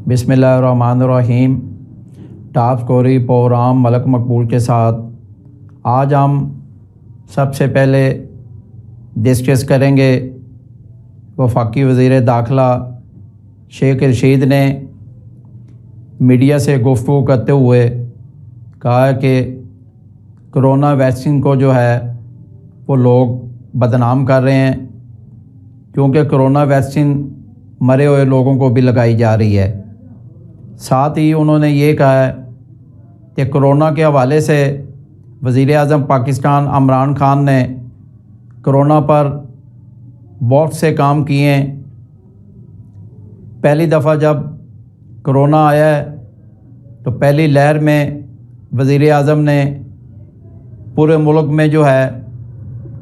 بسم اللہ الرحمن الرحیم۔ ٹاپ سکوری پروگرام ملک مقبول کے ساتھ آج ہم سب سے پہلے ڈسکس کریں گے وفاقی وزیر داخلہ شیخ رشید نے میڈیا سے گفتگو کرتے ہوئے کہا ہے کہ کرونا ویکسین کو جو ہے وہ لوگ بدنام کر رہے ہیں، کیونکہ کرونا ویکسین مرے ہوئے لوگوں کو بھی لگائی جا رہی ہے۔ ساتھ ہی انہوں نے یہ کہا ہے کہ کرونا کے حوالے سے وزیر اعظم پاکستان عمران خان نے کرونا پر بہت سے کام کیے ہیں۔ پہلی دفعہ جب کرونا آیا ہے تو پہلی لہر میں وزیر اعظم نے پورے ملک میں جو ہے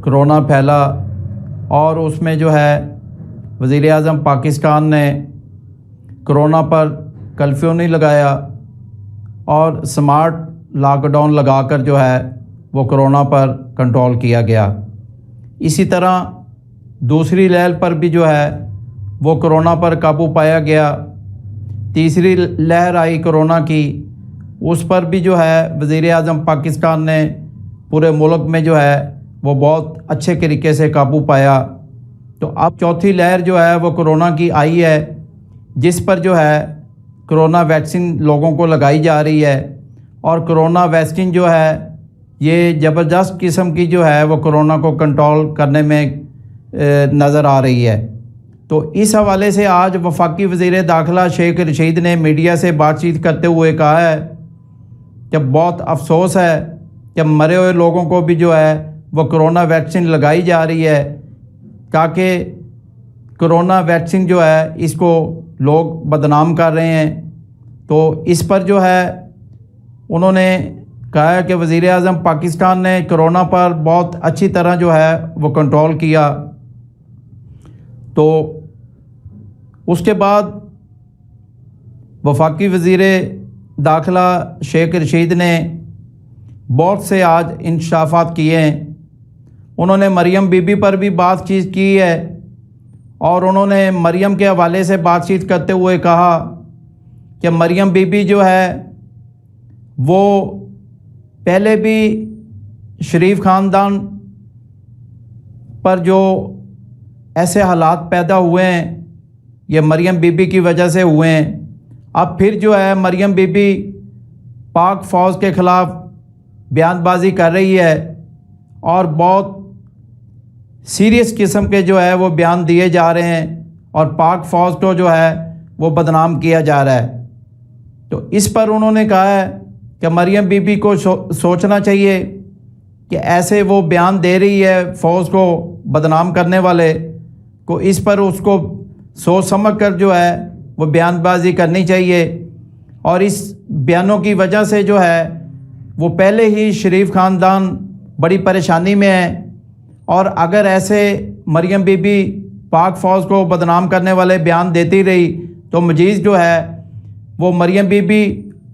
کرونا پھیلا، اور اس میں جو ہے وزیر اعظم پاکستان نے کرونا پر کرفیو نہیں لگایا اور سمارٹ لاک ڈاؤن لگا کر جو ہے وہ کرونا پر کنٹرول کیا گیا۔ اسی طرح دوسری لہر پر بھی جو ہے وہ کرونا پر قابو پایا گیا۔ تیسری لہر آئی کرونا کی، اس پر بھی جو ہے وزیر اعظم پاکستان نے پورے ملک میں جو ہے وہ بہت اچھے طریقے سے قابو پایا۔ تو اب چوتھی لہر جو ہے وہ کرونا کی آئی ہے، جس پر جو ہے کرونا ویکسین لوگوں کو لگائی جا رہی ہے، اور کرونا ویکسین جو ہے یہ زبردست قسم کی جو ہے وہ کرونا کو کنٹرول کرنے میں نظر آ رہی ہے۔ تو اس حوالے سے آج وفاقی وزیر داخلہ شیخ رشید نے میڈیا سے بات چیت کرتے ہوئے کہا ہے کہ بہت افسوس ہے کہ مرے ہوئے لوگوں کو بھی جو ہے وہ کرونا ویکسین لگائی جا رہی ہے، تاکہ کرونا ویکسین جو ہے اس کو لوگ بدنام کر رہے ہیں۔ تو اس پر جو ہے انہوں نے کہا ہے کہ وزیر اعظم پاکستان نے کرونا پر بہت اچھی طرح جو ہے وہ کنٹرول کیا۔ تو اس کے بعد وفاقی وزیر داخلہ شیخ رشید نے بہت سے آج انکشافات کیے ہیں۔ انہوں نے مریم بی بی پر بھی بات چیت کی ہے، اور انہوں نے مریم کے حوالے سے بات چیت کرتے ہوئے کہا کہ مریم بی بی جو ہے وہ پہلے بھی شریف خاندان پر جو ایسے حالات پیدا ہوئے ہیں یہ مریم بی بی کی وجہ سے ہوئے ہیں۔ اب پھر جو ہے مریم بی بی پاک فوج کے خلاف بیان بازی کر رہی ہے، اور بہت سیریس قسم کے جو ہے وہ بیان دیے جا رہے ہیں، اور پاک فوج کو جو ہے وہ بدنام کیا جا رہا ہے۔ تو اس پر انہوں نے کہا ہے کہ مریم بی بی کو سوچنا چاہیے کہ ایسے وہ بیان دے رہی ہے فوج کو بدنام کرنے والے کو، اس پر اس کو سوچ سمجھ کر جو ہے وہ بیان بازی کرنی چاہیے۔ اور اس بیانوں کی وجہ سے جو ہے وہ پہلے ہی شریف خاندان بڑی پریشانی میں ہے، اور اگر ایسے مریم بی بی پاک فوج کو بدنام کرنے والے بیان دیتی رہی تو مزید جو ہے وہ مریم بی بی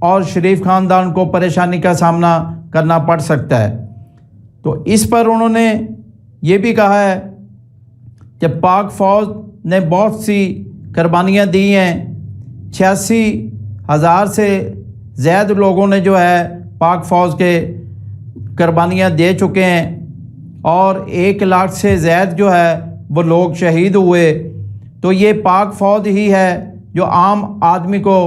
اور شریف خاندان کو پریشانی کا سامنا کرنا پڑ سکتا ہے۔ تو اس پر انہوں نے یہ بھی کہا ہے کہ پاک فوج نے بہت سی قربانیاں دی ہیں، 86,000 سے زیادہ لوگوں نے جو ہے پاک فوج کے قربانیاں دے چکے ہیں، اور 1 لاکھ سے زیادہ جو ہے وہ لوگ شہید ہوئے۔ تو یہ پاک فوج ہی ہے جو عام آدمی کو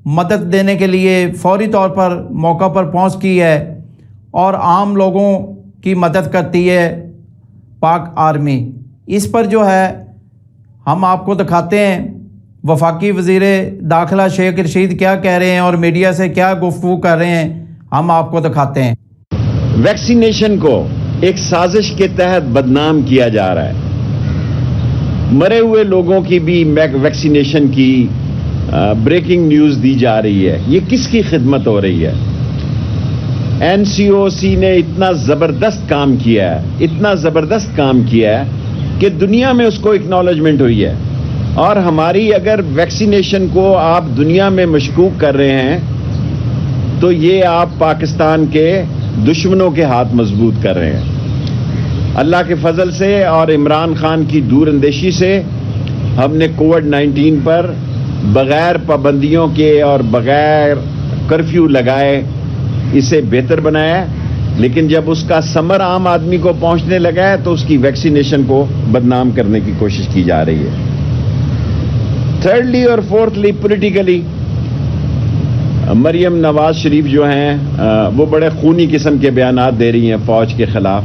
مدد دینے کے لیے فوری طور پر موقع پر پہنچ کی ہے، اور عام لوگوں کی مدد کرتی ہے پاک آرمی۔ اس پر جو ہے ہم آپ کو دکھاتے ہیں وفاقی وزیر داخلہ شیخ رشید کیا کہہ رہے ہیں اور میڈیا سے کیا گفتگو کر رہے ہیں، ہم آپ کو دکھاتے ہیں۔ ویکسینیشن کو ایک سازش کے تحت بدنام کیا جا رہا ہے۔ مرے ہوئے لوگوں کی بھی ویکسینیشن کی بریکنگ نیوز دی جا رہی ہے۔ یہ کس کی خدمت ہو رہی ہے؟ این سی او سی نے اتنا زبردست کام کیا ہے، اتنا زبردست کام کیا ہے کہ دنیا میں اس کو اکنالجمنٹ ہوئی ہے، اور ہماری اگر ویکسینیشن کو آپ دنیا میں مشکوک کر رہے ہیں تو یہ آپ پاکستان کے دشمنوں کے ہاتھ مضبوط کر رہے ہیں۔ اللہ کے فضل سے اور عمران خان کی دور اندیشی سے ہم نے کووڈ 19 پر बगैर पाबंदियों के और बगैर कर्फ्यू लगाए इसे बेहतर बनाया है, लेकिन जब उसका समर आम आदमी को पहुंचने लगा है तो उसकी वैक्सीनेशन को बदनाम करने की कोशिश की जा रही है। थर्डली और फोर्थली पॉलिटिकली मरियम नवाज शरीफ जो हैं वो बड़े खूनी किस्म के बयानात दे रही हैं फौज के खिलाफ,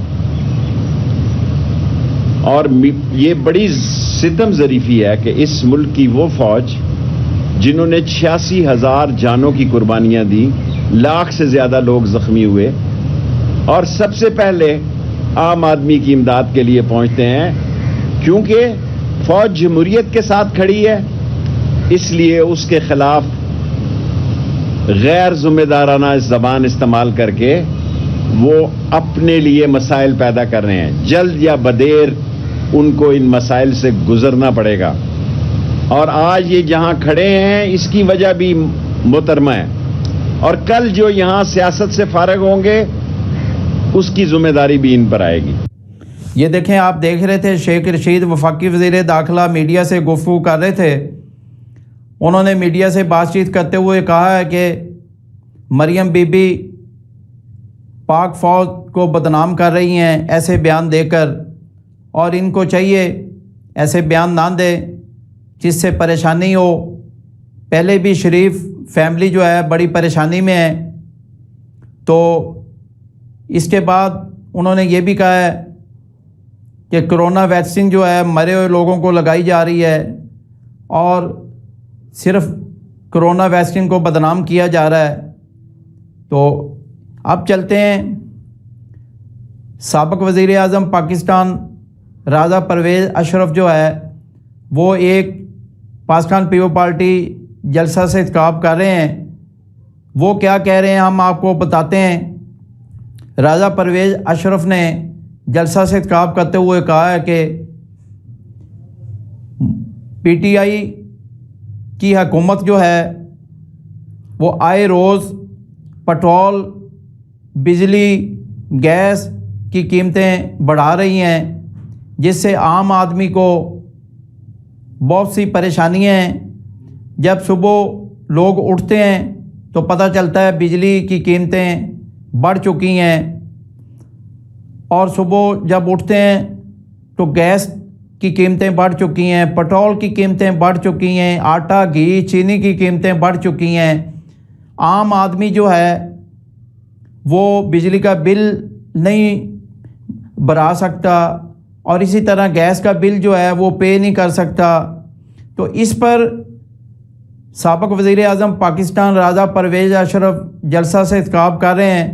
और ये बड़ी सितम ज़रीफ़ी है कि इस मुल्क की वो फौज जिन्होंने 86,000 जानों की कुर्बानियां दी, लाख से ज्यादा लोग जख्मी हुए, और सबसे पहले आम आदमी की इमदाद के लिए पहुंचते हैं, क्योंकि फौज जमहूरियत के साथ खड़ी है, इसलिए उसके खिलाफ गैर जिम्मेदाराना ज़बान इस्तेमाल करके वो अपने लिए मसाइल पैदा कर रहे हैं। जल्द या बदेर उनको इन मसाइल से गुजरना पड़ेगा, और आज ये जहां खड़े हैं इसकी वजह भी मोहतरमा है, और कल जो यहां सियासत से फारग होंगे उसकी जिम्मेदारी भी इन पर आएगी। ये देखें, आप देख रहे थे शेख रशीद वफाकी वज़ीर दाखिला मीडिया से गुफ्तगू कर रहे थे। उन्होंने मीडिया से बातचीत करते हुए कहा है कि मरियम बीबी पाक फ़ौज को बदनाम कर रही हैं ऐसे बयान देकर, और इनको चाहिए ऐसे बयान ना दें जिससे परेशानी हो। पहले भी शरीफ फैमिली जो है बड़ी परेशानी में है। तो इसके बाद उन्होंने ये भी कहा है कि कोरोना वैक्सीन जो है मरे हुए लोगों को लगाई जा रही है, और सिर्फ कोरोना वैक्सीन को बदनाम किया जा रहा है। तो अब चलते हैं, साबिक वज़ीर आज़म पाकिस्तान राजा परवेज़ अशरफ जो है वो एक पाकिस्तान पीपल पार्टी जलसा से खिताब कर रहे हैं। वो क्या कह रहे हैं हम आपको बताते हैं। राजा परवेज़ अशरफ ने जलसा से खिताब करते हुए कहा है कि पीटीआई की हुकूमत जो है वो आए रोज़ पेट्रोल, बिजली, गैस की कीमतें बढ़ा रही हैं, जिससे आम आदमी को बहुत सी परेशानियां हैं। जब सुबह लोग उठते हैं तो पता चलता है बिजली की कीमतें बढ़ चुकी हैं, और सुबह जब उठते हैं तो गैस की कीमतें बढ़ चुकी हैं, पेट्रोल की कीमतें बढ़ चुकी हैं, आटा, घी, चीनी की कीमतें बढ़ चुकी हैं। आम आदमी जो है वो बिजली का बिल नहीं भरा सकता, और इसी तरह गैस का बिल जो है वो पे नहीं कर सकता। तो इस पर साबिक वज़ीर आज़म पाकिस्तान राजा परवेज़ अशरफ जलसा से खिताब कर रहे हैं,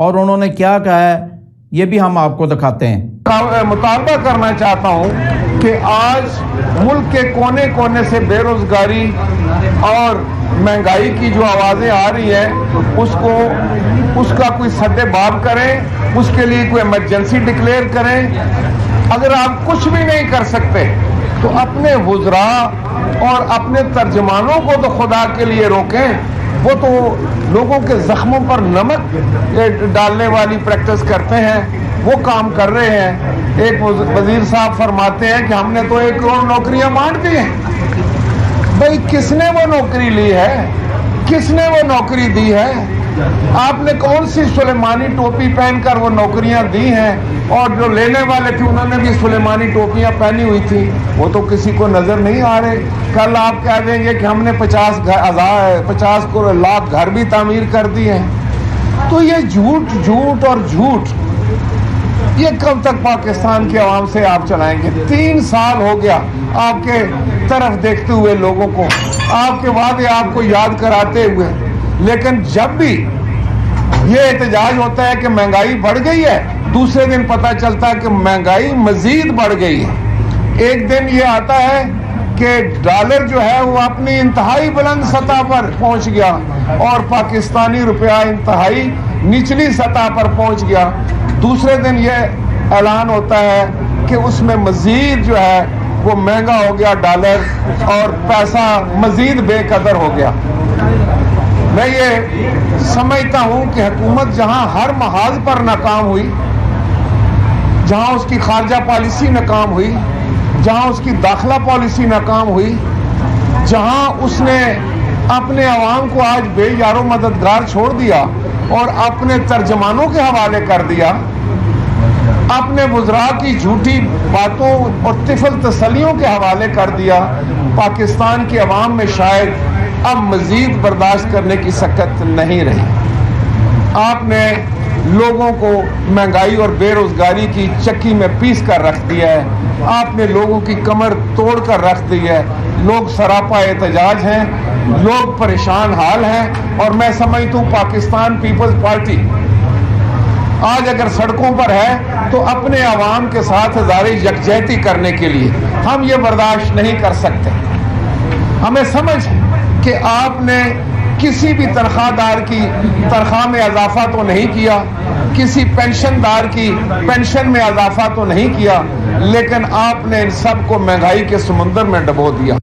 और उन्होंने क्या कहा है ये भी हम आपको दिखाते हैं। मुतालबा करना चाहता हूँ कि आज मुल्क के कोने कोने से बेरोजगारी और महंगाई की जो आवाज़ें आ रही हैं उसका कोई सद्देबाब करें, उसके लिए कोई इमरजेंसी डिक्लेयर करें। अगर आप कुछ भी नहीं कर सकते तो अपने वुज़रा और अपने तर्जमानों को तो खुदा के लिए रोकें। वो तो लोगों के जख्मों पर नमक डालने वाली प्रैक्टिस करते हैं, वो काम कर रहे हैं। एक वजीर साहब फरमाते हैं कि हमने तो 1 करोड़ नौकरियां बांट दी हैं। भाई किसने वो नौकरी ली है? किसने वो नौकरी दी है? आपने कौन सी सुलेमानी टोपी पहनकर वो नौकरियां दी हैं? और जो लेने वाले थे उन्होंने भी सुलेमानी टोपियां पहनी हुई थी, वो तो किसी को नजर नहीं आ रहे। कल आप कह देंगे कि हमने 50 लाख घर भी तामीर कर दिए हैं। तो ये झूठ और झूठ, ये कब तक पाकिस्तान की आवाम से आप चलाएंगे? 3 साल हो गया आपके तरफ देखते हुए लोगों को, आपके वादे आपको याद कराते हुए, लेकिन जब भी ये एहतजाज होता है कि महंगाई बढ़ गई है, दूसरे दिन पता चलता है कि महंगाई मजीद बढ़ गई है। एक दिन ये आता है कि डॉलर जो है वो अपनी इंतहाई बुलंद सतह पर पहुंच गया और पाकिस्तानी रुपया इंतहाई निचली सतह पर पहुंच गया। दूसरे दिन ये ऐलान होता है कि उसमें मजीद जो है वो महंगा हो गया डॉलर और पैसा मजीद बेकदर हो गया। मैं ये समझता हूं कि हुकूमत जहां हर महाज पर नाकाम हुई, जहां उसकी खारजा पॉलिसी नाकाम हुई, जहां उसकी दाखिला पॉलिसी नाकाम हुई, जहां उसने अपने अवाम को आज बेयारो मददगार छोड़ दिया और अपने तर्जमानों के हवाले कर दिया, अपने वज़रा की झूठी बातों और तिफल तसलियों के हवाले कर दिया, पाकिस्तान की अवाम में शायद अब मजीद बर्दाश्त करने की सकत नहीं रही। आपने लोगों को महंगाई और बेरोजगारी की चक्की में पीस कर रख दिया है, आपने लोगों की कमर तोड़ कर रख दी है, लोग सरापा एहतजाज हैं, लोग परेशान हाल हैं। और मैं समझता हूँ पाकिस्तान पीपल्स पार्टी आज अगर सड़कों पर है तो अपने आवाम के साथ हज़ारे यकजहती करने के लिए। हम ये बर्दाश्त नहीं कर सकते। हमें समझ कि आपने किसी भी तनख्वाहदार की तनख्वाह में इजाफा तो नहीं किया, किसी पेंशनदार की पेंशन में इजाफा तो नहीं किया, लेकिन आपने इन सबको महंगाई के समुंदर में डुबो दिया।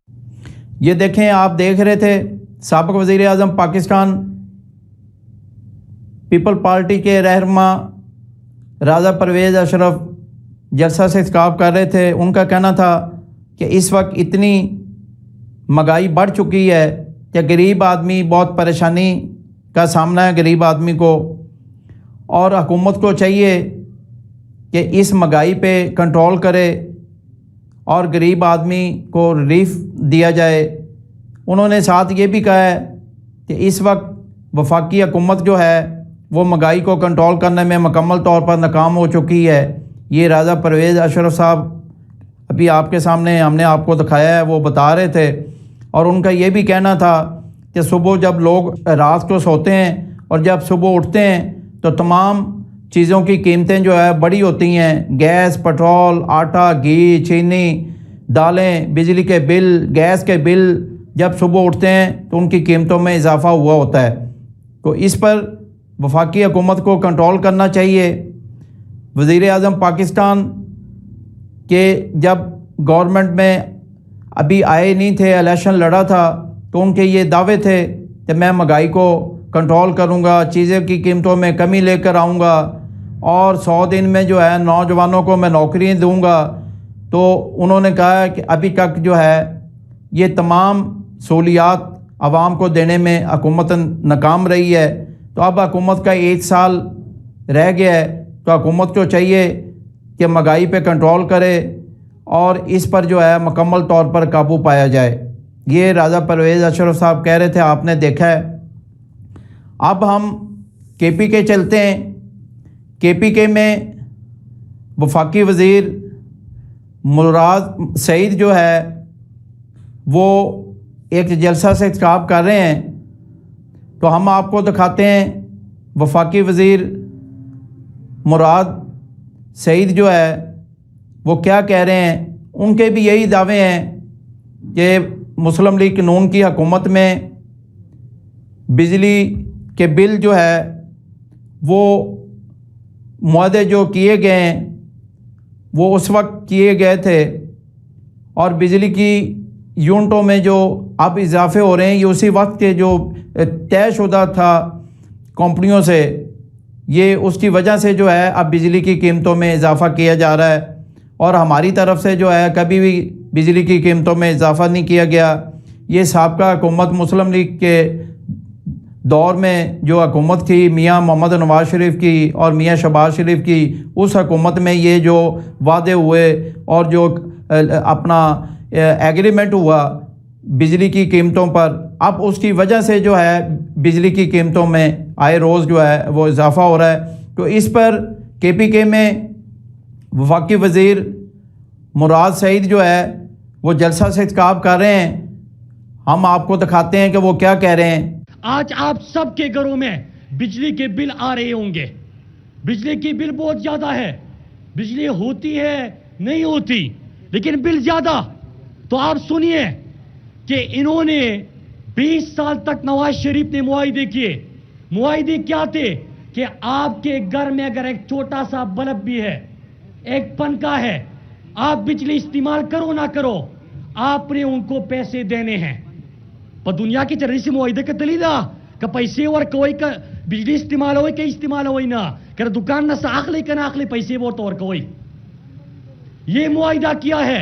ये देखें, आप देख रहे थे साबिक वज़ीर आज़म पाकिस्तान पीपल पार्टी के रहनुमा राजा परवेज़ अशरफ जलसा से खिताब कर रहे थे। उनका कहना था कि इस वक्त इतनी महंगाई बढ़ चुकी है कि गरीब आदमी बहुत परेशानी का सामना है गरीब आदमी को, और हुकूमत को चाहिए कि इस महंगाई पे कंट्रोल करे और गरीब आदमी को रिलीफ दिया जाए। उन्होंने साथ ये भी कहा है कि इस वक्त वफाकी हुकूमत जो है वो महंगाई को कंट्रोल करने में मुकम्मल तौर पर नाकाम हो चुकी है। ये राजा परवेज़ अशरफ साहब अभी आपके सामने हमने आपको दिखाया है, वो बता रहे थे। और उनका ये भी कहना था कि सुबह जब लोग रात को सोते हैं और जब सुबह उठते हैं तो तमाम चीज़ों की कीमतें जो है बड़ी होती हैं। गैस, पेट्रोल, आटा, घी, चीनी, दालें, बिजली के बिल, गैस के बिल जब सुबह उठते हैं तो उनकी कीमतों में इजाफा हुआ होता है। तो इस पर वफाकी हुकूमत को कंट्रोल करना चाहिए। वज़ीर आज़म पाकिस्तान के जब गवर्नमेंट में अभी आए नहीं थे, इलेक्शन लड़ा था, तो उनके ये दावे थे कि मैं महंगाई को कंट्रोल करूंगा, चीज़ें की कीमतों में कमी लेकर आऊंगा और 100 दिन में जो है नौजवानों को मैं नौकरी दूंगा। तो उन्होंने कहा कि अभी तक जो है ये तमाम सहूलियात आवाम को देने में हुकूमत नाकाम रही है। तो अब हुकूमत का 1 साल रह गया है, तो हुकूमत को चाहिए कि महंगाई पे कंट्रोल करे और इस पर जो है मुकम्मल तौर पर काबू पाया जाए। ये राजा परवेज़ अशरफ साहब कह रहे थे, आपने देखा है। अब हम KPK चलते हैं। KPK में वफाकी वज़ीर मुराद सईद जो है वो एक जलसा से खिताब कर रहे हैं, तो हम आपको दिखाते हैं वफाकी वज़ीर मुराद सईद जो है वो क्या कह रहे हैं। उनके भी यही दावे हैं कि मुस्लिम लीग नून की हुकूमत में बिजली के बिल जो है वो मुआहदे जो किए गए हैं वो उस वक्त किए गए थे, और बिजली की यूनिटों में जो अब इजाफे हो रहे हैं ये उसी वक्त के जो तयशुदा था कंपनियों से, ये उसकी वजह से जो है अब बिजली की कीमतों में इजाफा किया जा रहा है। और हमारी तरफ से जो है कभी भी बिजली की कीमतों में इजाफा नहीं किया गया। ये साबका हुकूमत मुस्लिम लीग के दौर में जो हुकूमत थी मियाँ मोहम्मद नवाज शरीफ की और मियाँ शहबाज शरीफ की, उस हुकूमत में ये जो वादे हुए और जो अपना एग्रीमेंट हुआ बिजली की कीमतों पर, अब उसकी वजह से जो है बिजली की कीमतों में आए रोज़ जो है वो इजाफा हो रहा है। तो इस पर KPK में वफाकी वज़ीर मुराद सईद जो है वो जलसा से खिताब कर रहे हैं। हम आपको दिखाते हैं कि वो क्या कह रहे हैं। आज आप सबके घरों में बिजली के बिल आ रहे होंगे। बिजली की बिल बहुत ज्यादा है। बिजली होती है नहीं होती, लेकिन बिल ज्यादा। तो आप सुनिए कि इन्होंने 20 साल तक नवाज शरीफ ने मुआहदे किए। मुआहदे क्या थे कि आपके घर में अगर एक छोटा सा बल्ब भी है, एक पंखा है, आप बिजली इस्तेमाल करो ना करो, आपने उनको पैसे देने हैं। पर दुनिया की चरनी से मुआहदे का दलीला का पैसे और कोई का बिजली इस्तेमाल हो के इस्तेमाल हो ना कर दुकान ना साखले का नाखले पैसे वो तो और कोई ये मुआहदा किया है।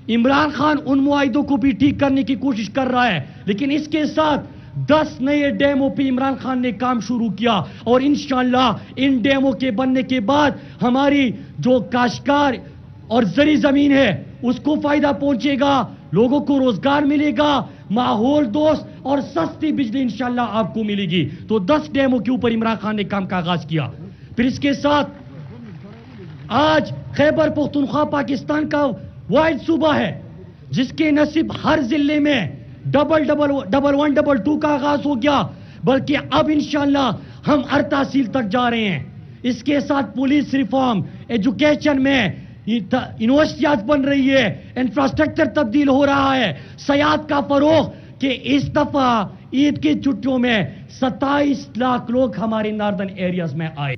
عمران خان ان معاہدوں کو بھی ٹھیک کرنے کی کوشش کر رہا ہے، لیکن اس کے ساتھ 10 نئے ڈیموں پہ عمران خان نے کام شروع کیا، اور انشاءاللہ ان ڈیموں کے بننے کے بعد ہماری جو کاشتکار اور زرعی زمین ہے اس کو فائدہ پہنچے گا، لوگوں کو روزگار ملے گا، ماحول دوست اور سستی بجلی انشاءاللہ آپ کو ملے گی۔ تو 10 ڈیموں کے اوپر عمران خان نے کام کا آغاز کیا۔ پھر اس کے ساتھ آج خیبر پختونخوا پاکستان کا واحد صوبہ ہے جس کے نصب ہر ضلع میں 1122 کا آغاز ہو گیا، بلکہ اب انشاءاللہ ہم ہر تحصیل تک جا رہے ہیں۔ اس کے ساتھ پولیس ریفارم، ایجوکیشن میں یونیورسٹیاں بن رہی ہے، انفراسٹرکچر تبدیل ہو رہا ہے، سیاحت کا فروغ، کہ اس دفعہ عید کی چھٹیوں میں 27 لاکھ لوگ ہمارے ناردرن ایریاز میں آئے۔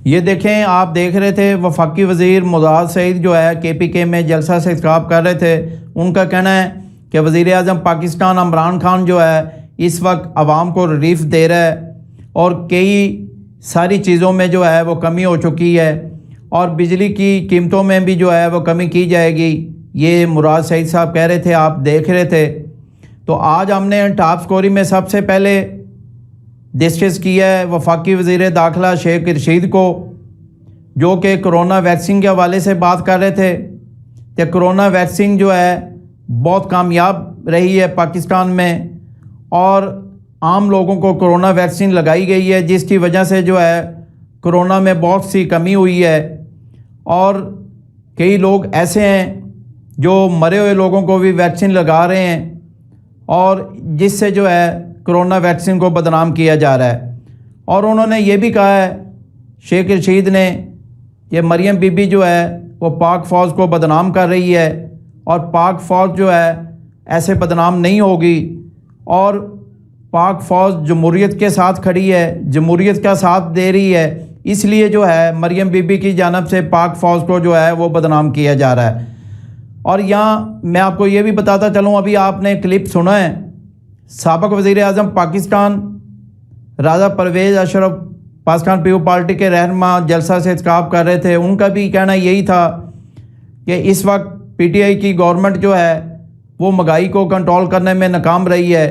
یہ دیکھیں، آپ دیکھ رہے تھے وفاقی وزیر معاذ سعید جو ہے KPK میں جلسہ سے خطاب کر رہے تھے، ان کا کہنا ہے کہ وزیر اعظم پاکستان عمران خان جو ہے اس وقت عوام کو ریلیف دے رہا ہے، اور کئی ساری چیزوں میں جو ہے وہ کمی ہو چکی ہے، اور بجلی کی قیمتوں میں بھی جو ہے وہ کمی کی جائے گی۔ یہ مراد سعید صاحب کہہ رہے تھے، آپ دیکھ رہے تھے۔ تو آج ہم نے ٹاپ سکوری میں سب سے پہلے ڈسکس کیا ہے وفاقی وزیر داخلہ شیخ رشید کو، جو کہ کرونا ویکسین کے حوالے سے بات کر رہے تھے کہ کرونا ویکسین جو ہے بہت کامیاب رہی ہے پاکستان میں، اور عام لوگوں کو کرونا ویکسین لگائی گئی ہے، جس کی وجہ سے جو ہے کرونا میں بہت سی کمی ہوئی ہے، اور کئی لوگ ایسے ہیں جو مرے ہوئے لوگوں کو بھی ویکسین لگا رہے ہیں، اور جس سے جو ہے کرونا ویکسین کو بدنام کیا جا رہا ہے۔ اور انہوں نے یہ بھی کہا ہے شیخ رشید نے کہ مریم بی بی جو ہے وہ پاک فوج کو بدنام کر رہی ہے، اور پاک فوج جو ہے ایسے بدنام نہیں ہوگی، اور پاک فوج جمہوریت کے ساتھ کھڑی ہے، جمہوریت کا ساتھ دے رہی ہے، اس لیے جو ہے مریم بی بی کی جانب سے پاک فوج کو جو ہے وہ بدنام کیا جا رہا ہے۔ اور یہاں میں آپ کو یہ بھی بتاتا چلوں، ابھی آپ نے کلپ سنا ہے، سابق وزیر اعظم پاکستان راجہ پرویز اشرف پاکستان پیپل پارٹی کے رہنما جلسہ سے خطاب کر رہے تھے، ان کا بھی کہنا یہی تھا کہ اس وقت PTI کی گورنمنٹ جو ہے وہ مہنگائی کو کنٹرول کرنے میں ناکام رہی ہے،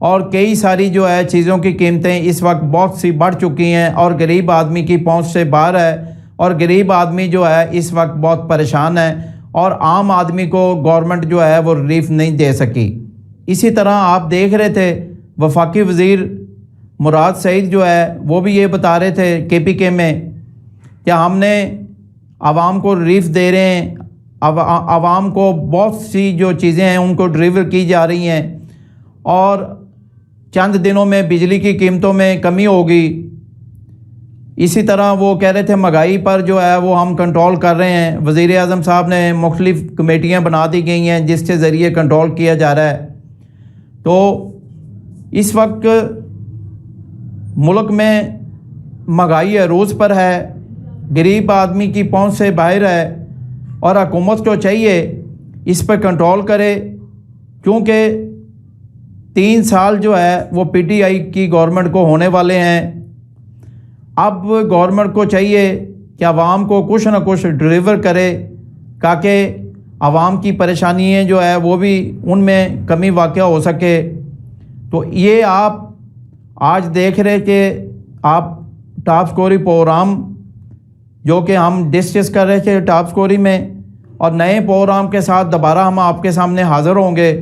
اور کئی ساری جو ہے چیزوں کی قیمتیں اس وقت بہت سی بڑھ چکی ہیں، اور غریب آدمی کی پہنچ سے باہر ہے، اور غریب آدمی جو ہے اس وقت بہت پریشان ہے، اور عام آدمی کو گورنمنٹ جو ہے وہ ریلیف نہیں دے سکی۔ اسی طرح آپ دیکھ رہے تھے وفاقی وزیر مراد سعید جو ہے وہ بھی یہ بتا رہے تھے KPK میں کہ ہم نے عوام کو ریلیف دے رہے ہیں، عوام کو بہت سی جو چیزیں ہیں ان کو ڈلیور کی جا رہی ہیں، اور چند دنوں میں بجلی کی قیمتوں میں کمی ہوگی۔ اسی طرح وہ کہہ رہے تھے مہنگائی پر جو ہے وہ ہم کنٹرول کر رہے ہیں، وزیر اعظم صاحب نے مختلف کمیٹیاں بنا دی گئی ہیں جس کے ذریعے کنٹرول کیا جا رہا ہے۔ تو اس وقت ملک میں مہنگائی عروج پر ہے، غریب آدمی کی پہنچ سے باہر ہے، اور حکومت کو چاہیے اس پر کنٹرول کرے، کیونکہ 3 سال جو ہے وہ PTI کی گورنمنٹ کو ہونے والے ہیں۔ اب گورنمنٹ کو چاہیے کہ عوام کو کچھ نہ کچھ ڈلیور کرے، تاکہ عوام کی پریشانیاں جو ہے وہ بھی ان میں کمی واقع ہو سکے۔ تو یہ آپ آج دیکھ رہے کہ آپ ٹاپ سکوری پروگرام جو کہ ہم ڈسکس کر رہے تھے ٹاپ سکوری میں، اور نئے پروگرام کے ساتھ دوبارہ ہم آپ کے سامنے حاضر ہوں گے۔